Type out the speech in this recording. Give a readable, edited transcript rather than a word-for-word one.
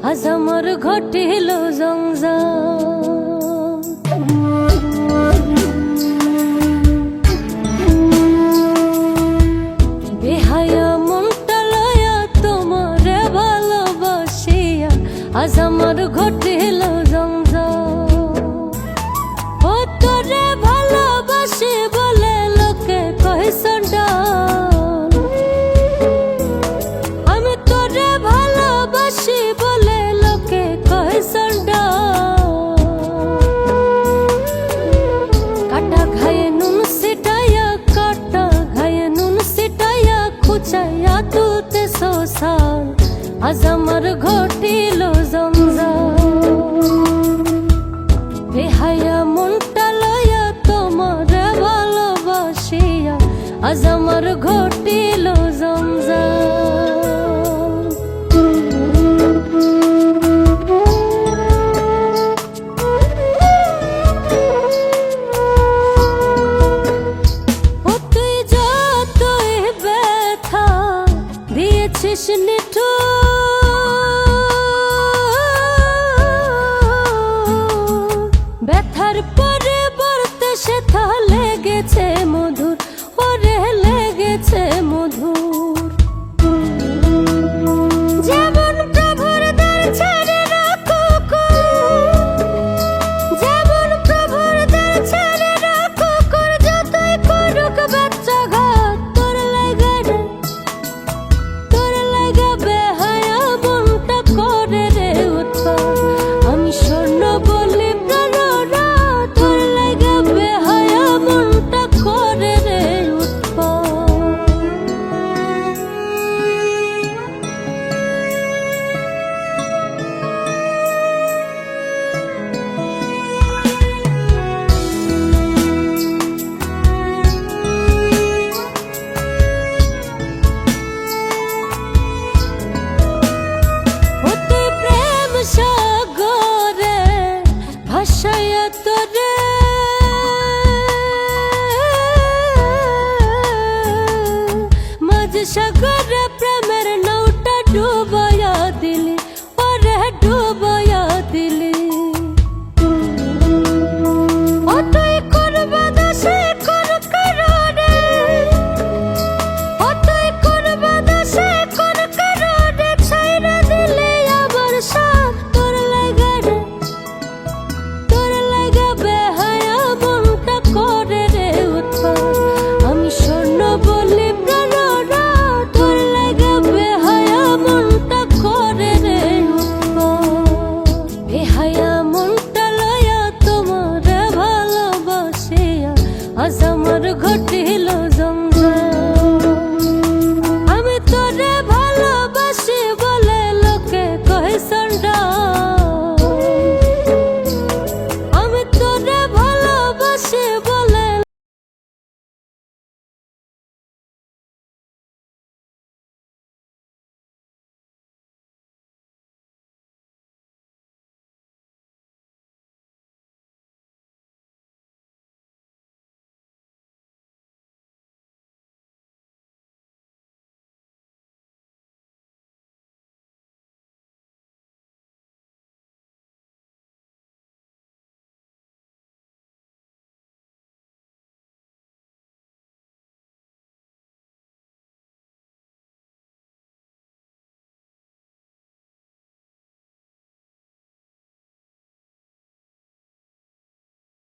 আজ আমার ঘটিল জঞ্জাল। বেহায়া মনটা লয়া তোমারে ভালোবাসিয়া আজ আমার ঘটিল জঞ্জাল। ও তোরে ভালোবাসি বলে লোকে কয় চন্ডাল, আমি তোরে ভালোবাসি বলে লোকে কয় চন্ডাল। কাটা ঘায়ে নুন ছিটাইয়া, কাটা ঘায়ে নুন ছিটাইয়া খুচাইয়া তুতে শোষাল আজ আমার ঘটিল জঞ্জাল। বেহায়া মনটা লয়া তোমারে ভালোবাসিয়া আজ আমার ঘটিল জঞ্জাল। ও তুই যতই ব্যথা দিয়েছিস নিঠুর, ব্যথার